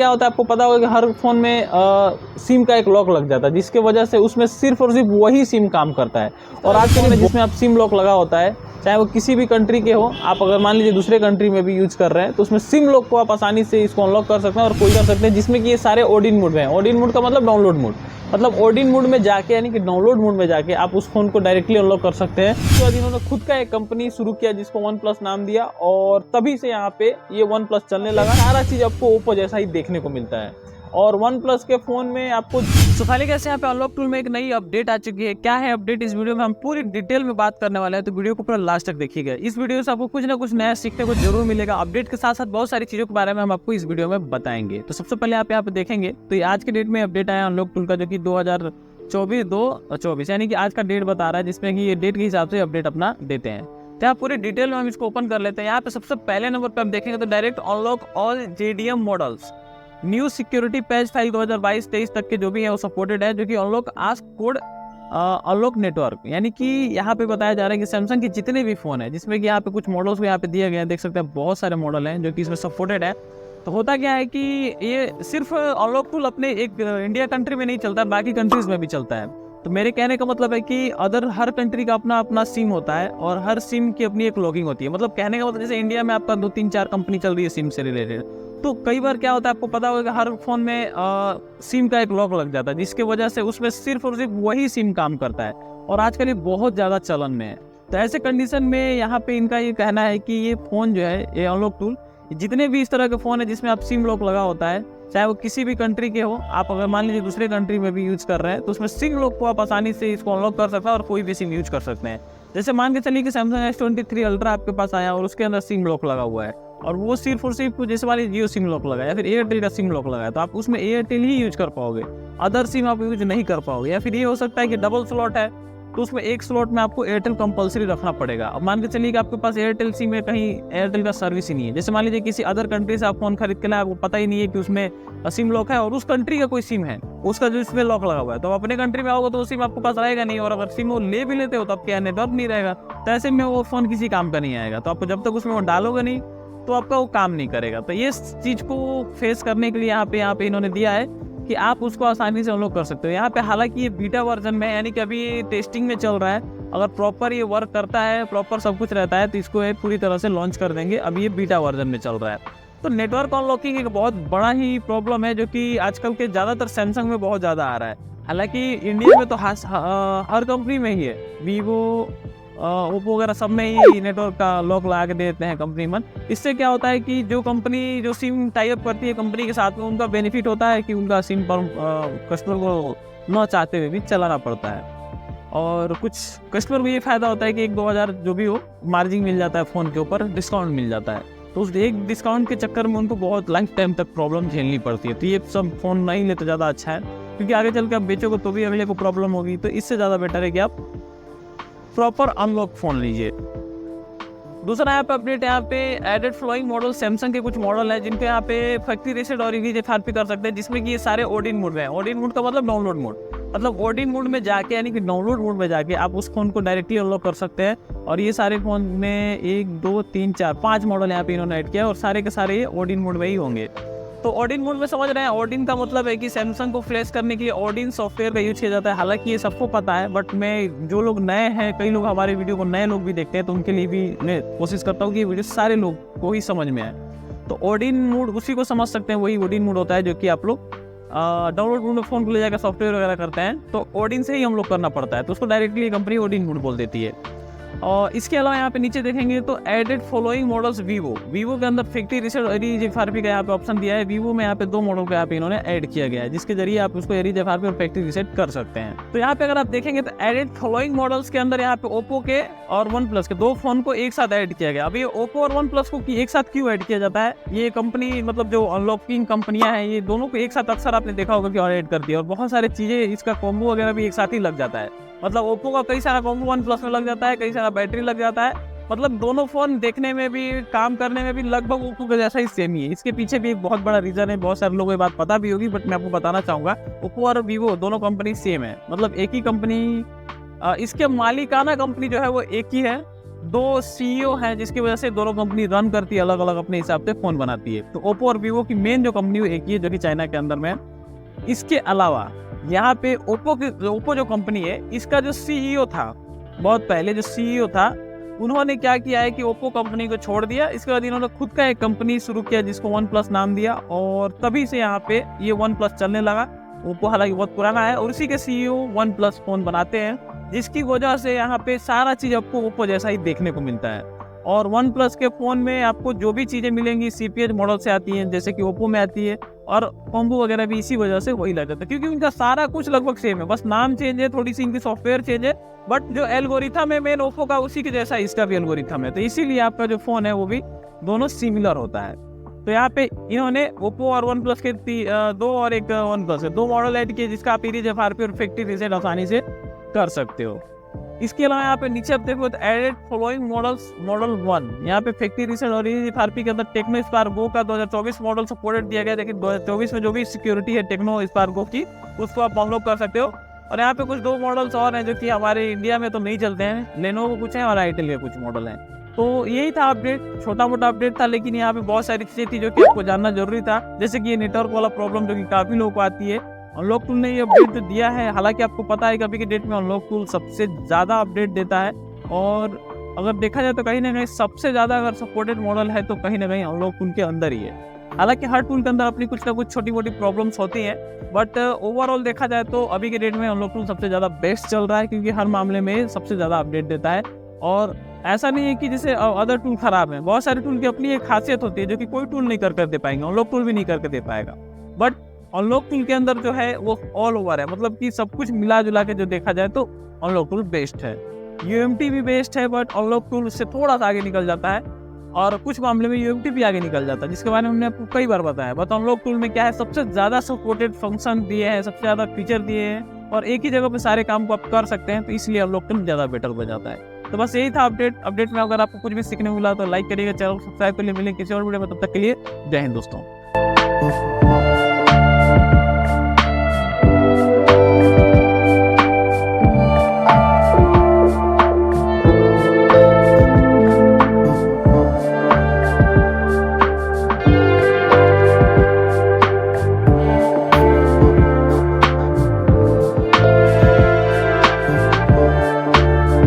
क्या होता है आपको पता होगा कि हर फ़ोन में सिम का एक लॉक लग जाता है, जिसके वजह से उसमें सिर्फ और सिर्फ वही सिम काम करता है। और आज के में जिसमें आप सिम लॉक लगा होता है, चाहे वो किसी भी कंट्री के हो, आप अगर मान लीजिए दूसरे कंट्री में भी यूज कर रहे हैं तो उसमें सिम लॉक को आप आसानी से इसको अनलॉक कर सकते हैं और कोई कर सकते हैं, जिसमें कि ये सारे ओडिन मोड में है। ओडिन मोड का मतलब डाउनलोड मोड, मतलब ओडिन मोड में जाके यानी कि डाउनलोड मोड में जाके आप उस फोन को डायरेक्टली अनलॉक कर सकते हैं। उसके बाद इन्होंने खुद का एक कंपनी शुरू किया जिसको वन प्लस नाम दिया, और तभी से यहाँ पे ये वन प्लस चलने लगा। सारा चीज आपको ओप्पो जैसा ही देखने को मिलता है। और वन प्लस के फोन में आपको फाइनली कैसे यहाँ पे अनलॉक टूल में एक नई अपडेट आ चुकी है। क्या है अपडेट, इस वीडियो में हम पूरी डिटेल में बात करने वाले हैं, तो वीडियो को पूरा लास्ट तक देखिएगा। इस वीडियो से आपको कुछ ना कुछ नया सीखने को जरूर मिलेगा। अपडेट के साथ साथ बहुत सारी चीजों के बारे में हम आपको इस वीडियो में बताएंगे। तो सबसे पहले आप यहाँ पे देखेंगे तो आज के डेट में अपडेट आया अनलॉक टूल का, जो कि 2024 यानी कि आज का डेट बता रहा है, जिसमें कि ये डेट के हिसाब से अपडेट अपना देते हैं। तो यहाँ पूरी डिटेल में हम इसको ओपन कर लेते हैं। यहाँ पे सबसे पहले नंबर पे आप देखेंगे तो direct unlock all JDM models new security patch file 2022-23 तक के जो भी है वो सपोर्टेड है, जो कि unlock ask code unlock network, यानी कि यहाँ पे बताया जा रहा है कि सैमसंग के जितने भी फोन है, जिसमें कि यहाँ पे कुछ मॉडल्स को यहाँ पे दिए गए हैं, देख सकते हैं बहुत सारे मॉडल हैं जो कि इसमें सपोर्टेड है। तो होता क्या है कि ये सिर्फ अनलॉक टूल अपने एक इंडिया कंट्री में नहीं चलता, बाकी कंट्रीज में भी चलता है। तो मेरे कहने का मतलब है कि हर कंट्री का अपना अपना सिम होता है और हर सिम की अपनी एक लॉगिंग होती है। मतलब कहने का मतलब जैसे इंडिया में आपका 2-3-4 कंपनी चल रही है सिम से रिलेटेड, तो कई बार क्या होता है आपको पता होगा कि हर फोन में सिम का एक लॉक लग जाता है, जिसके वजह से उसमें सिर्फ और सिर्फ वही सिम काम करता है। और आजकल ये बहुत ज़्यादा चलन में है। तो ऐसे कंडीशन में यहाँ पे इनका ये कहना है कि ये फ़ोन जो है, ये अनलॉक टूल, जितने भी इस तरह के फ़ोन है जिसमें आप सिम लॉक लगा होता है, चाहे वो किसी भी कंट्री के हो, आप अगर मान लीजिए दूसरे कंट्री में भी यूज कर रहे हैं, तो उसमें सिम लॉक को आप आसानी से इसको अनलॉक कर सकते हैं और कोई भी सिम यूज कर सकते हैं। जैसे मान के चलिए कि सैमसंग S23 अल्ट्रा आपके पास आया और उसके अंदर सिम लॉक लगा हुआ है, और वो सिर्फ और सिर्फ जैसे मान लीजिए जियो सिम लॉक लगा या फिर एयरटेल का सिम लॉक लगा है, तो आप उसमें एयरटेल ही यूज कर पाओगे, अदर सिम आप यूज नहीं कर पाओगे। या फिर ये हो सकता है कि डबल स्लॉट है, तो उसमें एक स्लॉट में आपको एयरटेल कंपलसरी रखना पड़ेगा। अब मान के चलिए कि आपके पास एयरटेल सिम है, कहीं एयरटेल का सर्विस ही नहीं है, जैसे मान लीजिए किसी अदर कंट्री से आप फोन खरीद के लाए, आपको पता ही नहीं है कि उसमें सिम लॉक है, और उस कंट्री का कोई सिम है उसका जो इसमें लॉक लगा हुआ है, तो अपने कंट्री में आओगे तो वो सिम आपके पास रहेगा नहीं, और अगर सिम वो ले भी लेते हो तो आपके यहाँ नेटवर्क नहीं रहेगा, तो ऐसे में वो फोन किसी काम का नहीं आएगा। तो आपको जब तक उसमें वो डालोगे नहीं तो आपका वो काम नहीं करेगा। तो ये चीज़ को फेस करने के लिए यहाँ पे इन्होंने दिया है कि आप उसको आसानी से अनलॉक कर सकते हो। यहाँ पे हालांकि ये बीटा वर्जन में है, यानी कि अभी टेस्टिंग में चल रहा है। अगर प्रॉपर ये वर्क करता है, प्रॉपर सब कुछ रहता है, तो इसको पूरी तरह से लॉन्च कर देंगे। अभी ये बीटा वर्जन में चल रहा है। तो नेटवर्क अनलॉकिंग एक बहुत बड़ा ही प्रॉब्लम है, जो कि आजकल के ज़्यादातर सैमसंग में बहुत ज़्यादा आ रहा है। हालांकि इंडिया में तो हर कंपनी में ही है, वीवो, ओप्पो वगैरह सब में ही नेटवर्क का लॉक लगा के देते हैं कंपनी मन। इससे क्या होता है कि जो कंपनी जो सिम टाई अप करती है कंपनी के साथ में, उनका बेनिफिट होता है कि उनका सिम पर कस्टमर को न चाहते हुए भी चलाना पड़ता है, और कुछ कस्टमर को ये फ़ायदा होता है कि 1-2 हज़ार जो भी हो मार्जिन मिल जाता है, फ़ोन के ऊपर डिस्काउंट मिल जाता है। तो उस एक डिस्काउंट के चक्कर में उनको बहुत लाइफ टाइम तक प्रॉब्लम झेलनी पड़ती है। तो ये सब फ़ोन नहीं लेते ज़्यादा अच्छा है, क्योंकि आगे चल के आप बेचोगे तो भी अगले को प्रॉब्लम होगी। तो इससे ज़्यादा बेटर है कि आप प्रॉपर अनलॉक फोन लीजिए। दूसरा यहाँ पे अपडेट, यहाँ पे एडेड फ्लोइंग मॉडल, सैमसंग के कुछ मॉडल हैं जिनको यहाँ पे फैक्ट्री रीसेट और इरेज FRP कर सकते हैं, जिसमें कि ये सारे ओडिन मोड में है। ओडिन मोड का मतलब डाउनलोड मोड, मतलब ओडिन मोड में जाके यानी कि डाउनलोड मोड में जाके आप उस फोन को डायरेक्टली अनलॉक कर सकते हैं। और ये सारे फोन में 1, 2, 3, 4, 5 मॉडल यहाँ पे इन्होंने ऐड किया, और सारे के सारे ये ओडिन मोड में ही होंगे। तो ओडिन मोड में समझ रहे हैं, ओडिन का मतलब है कि सैमसंग को फ्लैश करने के लिए ओडिन सॉफ्टवेयर का यूज किया जाता है। हालांकि ये सबको पता है, बट मैं जो लोग नए हैं, कई लोग हमारे वीडियो को नए लोग भी देखते हैं, तो उनके लिए भी मैं कोशिश करता हूँ कि वीडियो सारे लोग को ही समझ में आए। तो ओडिन मोड उसी को समझ सकते हैं, वही ओडिन मोड होता है जो कि आप लोग डाउनलोड मोड में फ़ोन को ले जाकर सॉफ्टवेयर वगैरह करते हैं, तो ओडिन से ही हम लोग करना पड़ता है, तो उसको डायरेक्टली कंपनी ओडिन मोड बोल देती है। और इसके अलावा यहाँ पे नीचे देखेंगे तो एडेड फॉलोइंग मॉडल्स वीवो के अंदर फैक्ट्री रीसेट एरीज FRP का यहाँ पे ऑप्शन दिया है। वीवो में यहाँ पे 2 मॉडल को यहाँ पे इन्होंने ऐड किया गया है, जिसके जरिए आप उसको एरीज FRP और फैक्ट्री रीसेट कर सकते हैं। तो यहाँ पे अगर आप देखेंगे तो एडेड फॉलोइंग मॉडल्स के अंदर यहाँ पे ओप्पो के और वन प्लस के 2 फोन को एक साथ ऐड किया गया। अभी ओप्पो और वन प्लस को एक साथ क्यों ऐड किया जाता है, ये कंपनी मतलब जो अनलॉकिंग कंपनियां हैं, ये दोनों को एक साथ अक्सर आपने देखा होगा कि और ऐड करती है, और बहुत सारी चीजें इसका कॉम्बो वगैरह भी एक साथ ही लग जाता है। मतलब ओप्पो का कई सारा कॉम्बो वन प्लस में लग जाता है, कई सारा बैटरी लग जाता है, मतलब दोनों फोन देखने में भी काम करने में भी लगभग ओप्पो के जैसा ही सेम ही है। इसके पीछे भी एक बहुत बड़ा रीजन है, बहुत सारे लोगों को ये बात पता भी होगी, बट मैं आपको बताना चाहूंगा, ओप्पो और वीवो दोनों कंपनी सेम है, मतलब एक ही कंपनी, इसके मालिकाना कंपनी जो है वो एक ही है, दो सीईओ हैं जिसकी वजह से दोनों कंपनी रन करती है, अलग अलग अपने हिसाब से फ़ोन बनाती है। तो ओप्पो और वीवो की मेन जो कंपनी एक ही है जो कि चाइना के अंदर में है। इसके अलावा यहाँ पे ओप्पो जो कंपनी है इसका जो सीईओ था, बहुत पहले जो सीईओ था, उन्होंने क्या किया है कि ओप्पो कंपनी को छोड़ दिया। इसके बाद इन्होंने खुद का एक कंपनी शुरू किया जिसको वन प्लस नाम दिया, और तभी से यहाँ पे ये वन प्लस चलने लगा। ओप्पो हालांकि बहुत पुराना है और उसी के सीईओ वन प्लस फ़ोन बनाते हैं, जिसकी वजह से यहाँ पे सारा चीज़ आपको ओप्पो जैसा ही देखने को मिलता है। और वन प्लस के फ़ोन में आपको जो भी चीज़ें मिलेंगी CPH मॉडल से आती हैं, जैसे कि ओप्पो में आती है, और कॉम्बो वगैरह भी इसी वजह से वही लग जाता है, क्योंकि उनका सारा कुछ लगभग सेम है, बस नाम चेंज है, थोड़ी सी इनकी सॉफ्टवेयर चेंज है, बट जो एल्गोरिथम है मेन ओप्पो का उसी के जैसा इसका भी एल्गोरिथम है। तो इसीलिए आपका जो फ़ोन है वो भी दोनों सिमिलर होता है। तो यहाँ पे इन्होंने ओप्पो और वन प्लस के दो और एक वन प्लस के 2 मॉडल ऐड किए, जिसका आप FRP और फैक्ट्री रीसेट आसानी से कर सकते हो। इसके अलावा यहाँ पे नीचे आप देखो तो एडेड फॉलोइंग मॉडल्स मॉडल 1, यहाँ पे फैक्ट्री रीसेट और FRP के अंदर टेक्नो स्पार्क गो का 2024 मॉडल सपोर्टेड दिया गया, लेकिन 2024 में जो भी सिक्योरिटी है टेक्नो स्पार्क गो की उसको आप डाउनलोड कर सकते हो। और यहाँ पे कुछ 2 मॉडल्स और हैं जो कि हमारे इंडिया में तो नहीं चलते हैं, लेनोवो कुछ हैं और आईटेल के कुछ मॉडल हैं। तो यही था अपडेट, छोटा मोटा अपडेट था, लेकिन यहाँ पे बहुत सारी चीज़ें थी जो कि आपको जानना जरूरी था, जैसे कि ये नेटवर्क वाला प्रॉब्लम जो कि काफ़ी लोगों को आती है। अनलॉक टूल ने ये अपडेट तो दिया है, हालांकि आपको पता है कि अभी के डेट में अनलॉक टूल सबसे ज़्यादा अपडेट देता है, और अगर देखा जाए तो कहीं ना कहीं सबसे ज़्यादा अगर सपोर्टेड मॉडल है तो कहीं ना कहीं अनलॉक टूल के अंदर ही है। हालांकि हर टूल के अंदर अपनी कुछ ना कुछ छोटी मोटी प्रॉब्लम्स होती हैं, बट ओवरऑल देखा जाए तो अभी के डेट में अनलॉक टूल सबसे ज़्यादा बेस्ट चल रहा है, क्योंकि हर मामले में सबसे ज़्यादा अपडेट देता है। और ऐसा नहीं है कि जैसे अदर टूल खराब है, बहुत सारे टूल की अपनी एक खासियत होती है जो कि कोई टूल नहीं कर दे पाएंगे, अनलॉक टूल भी नहीं करके दे पाएगा। बट अनलॉक टूल के अंदर जो है वो ऑल ओवर है, मतलब कि सब कुछ मिला जुला के जो देखा जाए तो अनलॉक टूल बेस्ट है। UMT भी बेस्ट है, बट अनलॉक टूल उससे थोड़ा सा आगे निकल जाता है, और कुछ मामले में UMT भी आगे निकल जाता है, जिसके बारे में हमने आपको कई बार बताया। बट अनलॉक टूल में क्या है, सबसे ज़्यादा सपोर्टेड फंक्शन दिए हैं, सबसे ज़्यादा फीचर दिए हैं, और एक ही जगह पे सारे काम को आप कर सकते हैं, तो इसलिए अनलॉक टूल ज़्यादा बेटर हो जाता है। तो बस यही था अपडेट में अगर आपको कुछ भी सीखने को मिला तो लाइक करिएगा, चैनल सब्सक्राइब कर लिए। मिलेंगे किसी और वीडियो में, तब तक के लिए जय हिंद दोस्तों।